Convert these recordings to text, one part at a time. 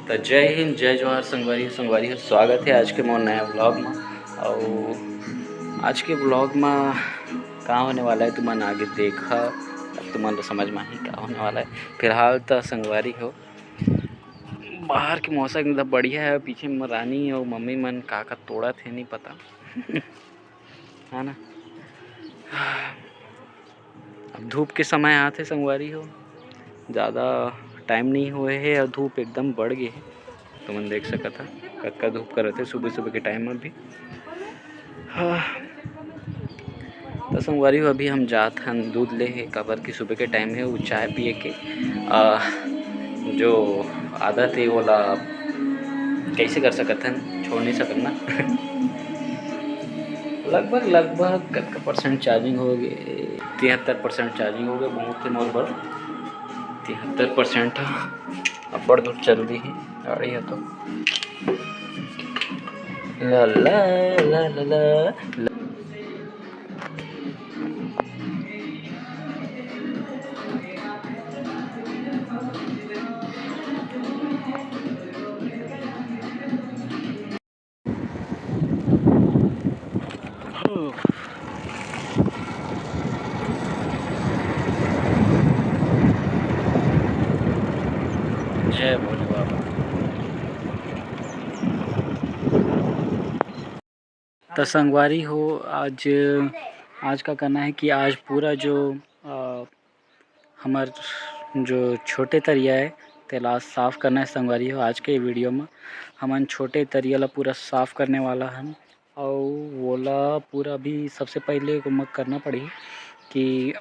तो जय हिंद, जय जोहार संगवारी संगवारी, स्वागत है आज के मोर नया ब्लॉग में। और आज के ब्लॉग में का होने वाला है तुमन आगे देखा, तुमन तो समझ में ही क्या होने वाला है। फिलहाल तो संगवारी हो, बाहर के मौसम एकदम बढ़िया है। पीछे में रानी और मम्मी मन का तोड़ा थे नहीं पता है ना। अब धूप के समय आते संगवारी हो, ज़्यादा टाइम नहीं हुए है और धूप एकदम बढ़ गई है। तो मन देख सका था कक्का धूप कर रहे थे सुबह सुबह के टाइम में भी। हाँ, तो संगवारी हो अभी हम जात हन दूध ले है, काबर की सुबह के टाइम है वो चाय पिए के जो आदत है वो ला कैसे कर सकत हन, छोड़ नहीं सकत ना। लगभग कतका परसेंट चार्जिंग हो गए, 73% चार्जिंग हो गए। बहुत ही मोर बड़ 73% अब बड़ दूर चल दी है गाड़ी है तो ला ला ला ला ला। जय भोले बाबा। तो संगवारी हो आज का करना है कि आज पूरा जो हमार जो छोटे तरिया है तेला साफ़ करना है संगवारी हो। आज के वीडियो में हमन छोटे तरिया ला पूरा साफ़ करने वाला हन। और वोला पूरा भी सबसे पहले मक करना पड़ी कि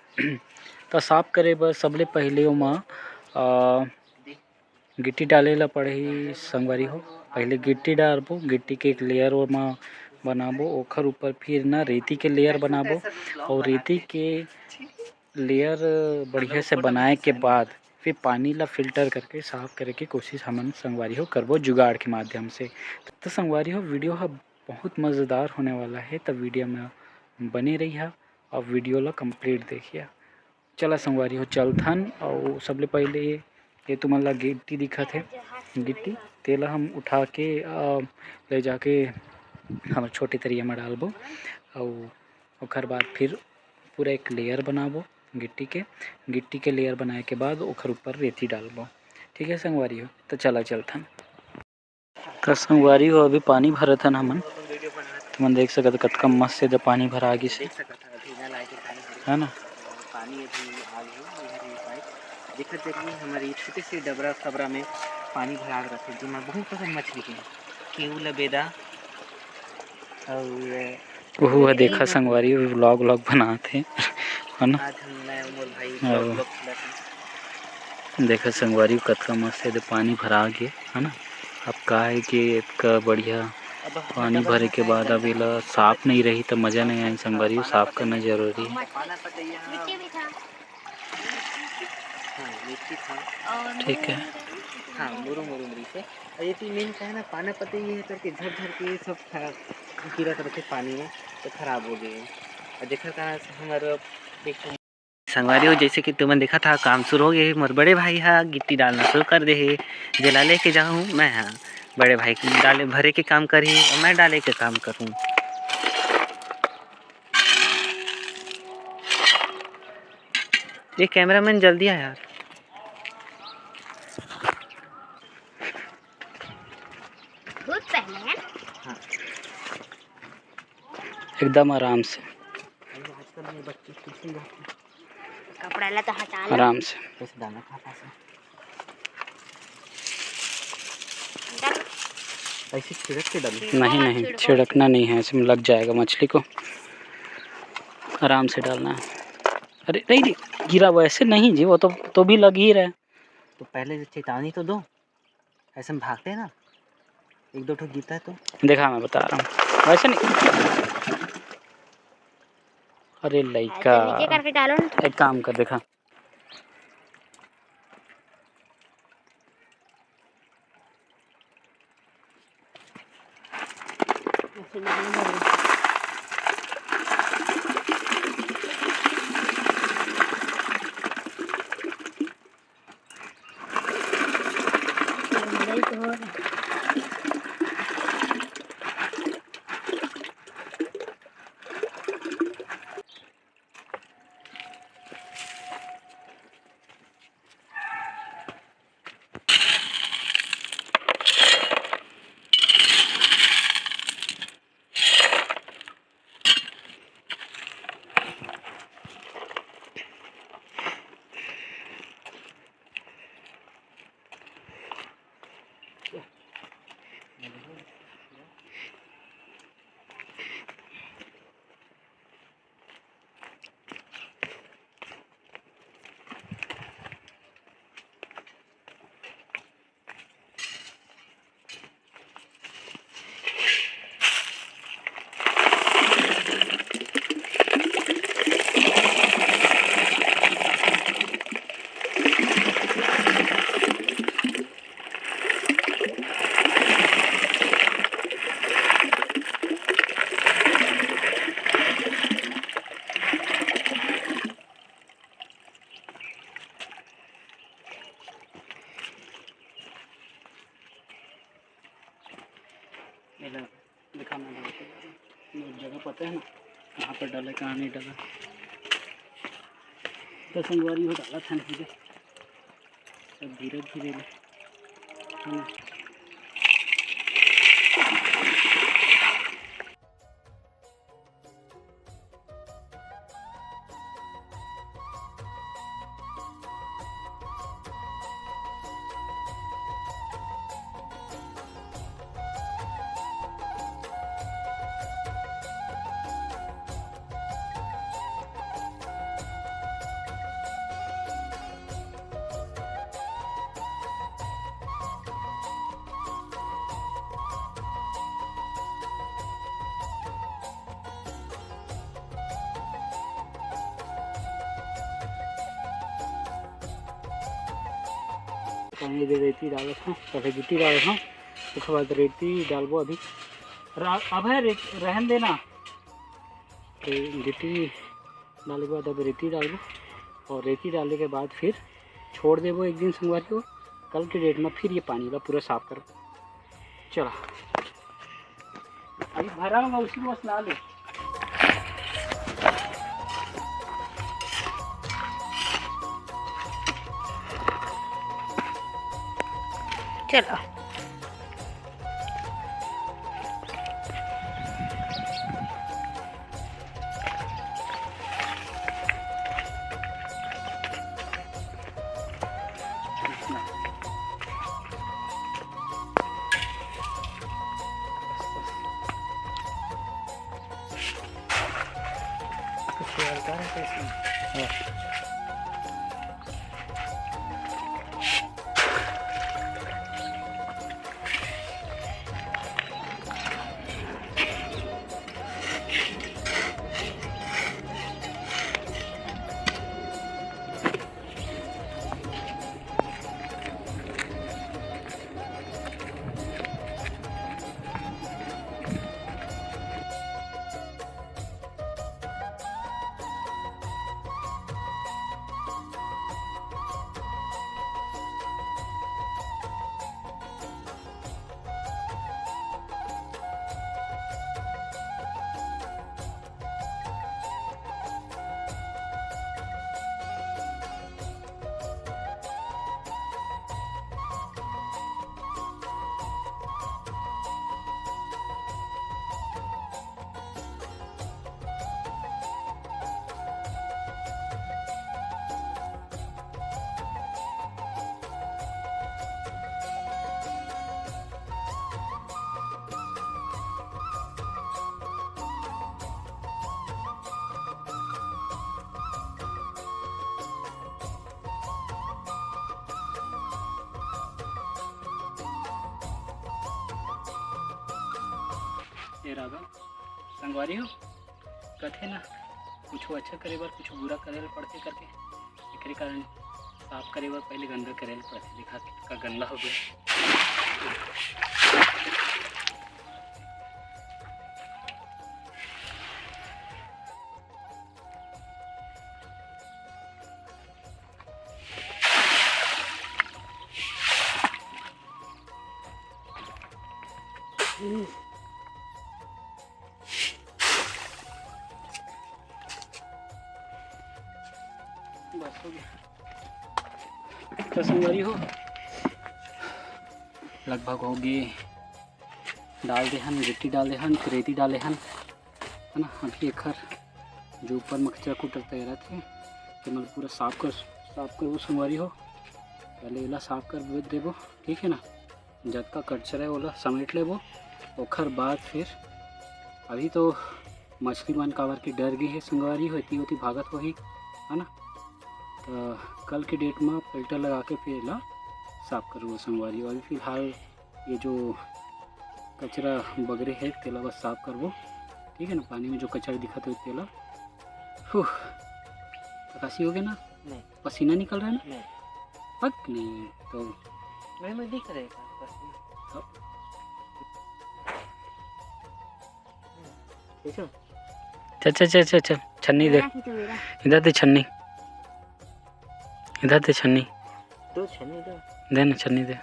तो साफ़ करे बर सबले पहले ओमा गिट्टी डाले ला पड़ही संगवारी हो। पहले गिट्टी डालबो, गिट्टी के एक लेयर ओमा बनाबो, ओखर ऊपर फिर ना रेती के लेयर बनाबो। और रेती के लेयर बढ़िया से बनाए के बाद फिर पानी ला फिल्टर करके साफ़ करे के कोशिश हमन संगवारी हो करबो जुगाड़ के माध्यम से। तो संगवारी हो वीडियो हा बहुत मज़ेदार होने वाला है, तो वीडियो में बने रहिए और वीडियो ला कंप्लीट देखिए। चला संगवारी हो चलथन। और सबले पहले ये तुमन ला गिट्टी दिखत है, गिट्टी तेला हम उठा के ले जाके हम छोटे तरिया में डालबो। और ओखर बाद फिर पूरा एक लेयर बनाबो गिट्टी के लेयर बनाए के बाद ओखर ऊपर रेती डालबो। ठीक है संगवारी हो, तो चला चलथन। तो संगवारी हो अभी पानी भरथन हमन, तुमन देख सकत कतका मस्त से पानी भरा गिस है ना। पानी अभी आ गए दिक्कत देखिए हमारी छोटे से डबरा खबरा में पानी भरा रहते हैं जिसमें बहुत सारे मछली के केहू लबेदा और वो देखा संगवारी व्लॉग बनाते है ना। आज हम नया उमर भाई ब्लॉग देखा संगवारी कतका मस्त से पानी भरा गया है ना। अब का है कि इतना बढ़िया पानी भरे के बाद अब इला साफ नहीं रही तो मज़ा नहीं आई संगवारी, साफ करना जरूरी है। ठीक है। हाँ मुरुम से और ये मेन क्या है ना, पाना पता ही है करके झर झर के सब गिरा करके पानी में तो खराब हो गए। और देखा था हमारा संगवारी हो, जैसे कि तुमने देखा था काम शुरू हो गए, मोर बड़े भाई हा गिट्टी डालना शुरू कर दे है। जला लेके जाऊँ मैं, हाँ बड़े भाई डाले भरे के काम करी और मैं डाले के काम करूँ। ये कैमरामैन जल्दी आ यार। हाँ। एकदम आराम से आजकल बच्चे कपड़ा ला तो हटा लो आराम से कैसे डालना खाता से ऐसे छिड़क के डालना। नहीं छिड़कना नहीं है, इसमें लग जाएगा मछली को। आराम से डालना है। अरे नहीं गिरा वैसे नहीं जी, वो तो भी लग ही रहा है। तो पहले चेतावनी तो दो, ऐसे में भागते हैं ना, एक दो ठो गिरता है तो देखा मैं बता रहा हूँ वैसे नहीं। अरे लइका नीचे करके डालो ना। एक काम कर देखा दिखाना जगह पता है ना कहाँ पर डाला कहाँ नहीं डाला। तो संगवारी हो डाला था धीरे सब धीरे धीरे है ना। पानी दे रेती डालो था पहले गिट्टी डालो था उसके बाद रेती डालबो अभी अब है रहन देना तो गिट्टी डालने के बाद अब रेती डालबो और रेती डालने के बाद फिर छोड़ देबो एक दिन संगवारी को। कल के डेट में फिर ये पानी ला पूरा साफ करो। चला अभी भरा होगा उसी को बस ला लो। चलो ये राधा संगवारी हो कथे ना कुछ अच्छा करे बर कुछ बुरा करे पड़ते करके एकरे कारण साफ करे बर पहले गंदा करे पड़ते। दिखा का गंदा हो गया। बस हो गया। तो संगवारी हो लगभग हो गए। डाल दे हन गिट्टी, डाल दे हन रेती डाले हन, है ना। अभी एक जो ऊपर में कचरा कुटर तैयार थे तो मतलब पूरा साफ करबो संगवारी हो। पहले एला साफ कर देबो, ठीक है ना। जब का कचरा है ओला समेट लेबो। ओखर बाद फिर अभी तो मछली मन काबर के डर गई है संगवारी हो, इतनी होती भागत हो ही, है ना। तो कल के डेट में फिल्टर लगा के फिर एला साफ करबो संगवारी हो। अभी फिलहाल ये जो कचरा बगरे है तेला बस साफ करबो, ठीक है ना। पानी में जो कचरा दिखत है तेला प्रकाशी हो गया ना। नहीं पसीना निकल रहा है ना। नहीं पक नहीं तो मैं दिख रहेगा चल छन्नी दे, इधर दे छन्नी, इधर दे छन्नी, दो छन्नी दो दे ना छन्नी दे।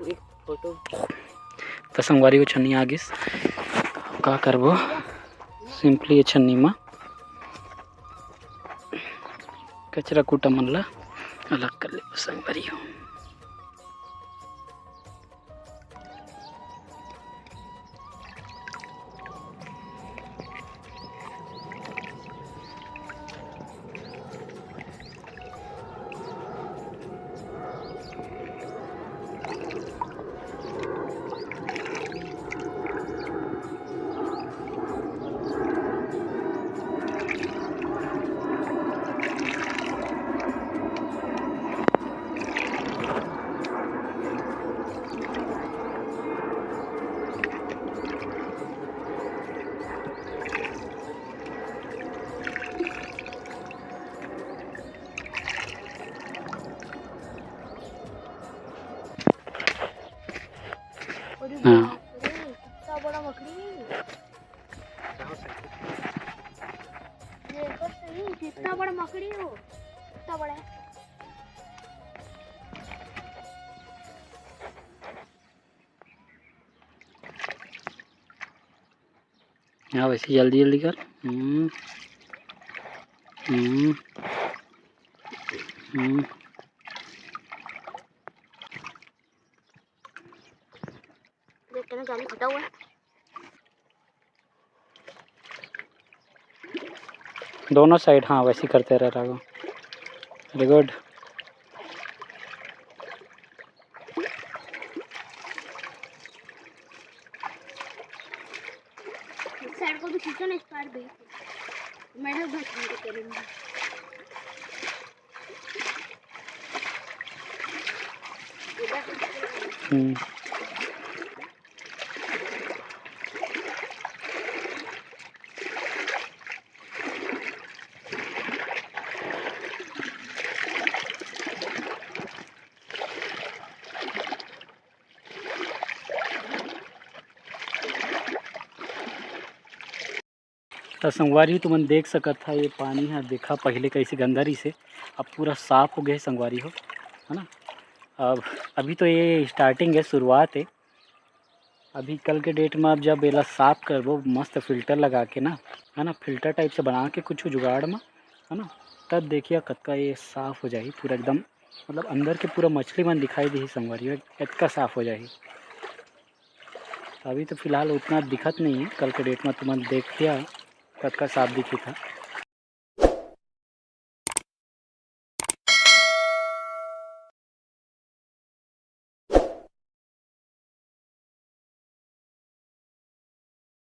एक फोटो तो संगवारी को छन्नी आ गिस। का करबो सिंपली ये छन्नी में कचरा कूटा मन ला अलग कर ले संगवारी हो। हाँ कितना बड़ा मकड़ी ये बस नहीं, कितना बड़ा मकड़ी हो, कितना बड़ा है। हाँ वैसे जल्दी जल्दी कर। देख ना जाली फटा हुआ है। दोनों साइड हाँ वैसे करते रह रहा। Very good. इस साइड को भी खींचो ना, इस पार भी मैंने बस करूंगी। तो संगवारी तुमन देख सकत था ये पानी है, देखा पहले कैसे गंदा रही से, अब पूरा साफ हो गया है संगवारी हो, है ना। अब अभी तो ये स्टार्टिंग है, शुरुआत है। अभी कल के डेट में अब जब एला साफ करबो मस्त फिल्टर लगा के ना, है ना, फिल्टर टाइप से बना के कुछ जुगाड़ में, है ना, तब देखिए कतका ये साफ़ हो जाए पूरा एकदम, मतलब अंदर के पूरा मछली मन दिखाई दी संगवारी हो, इतना साफ़ हो जाए। अभी तो फ़िलहाल उतना दिखत नहीं है, कल के डेट में तुमन देखिया कतका साफ दिखी था।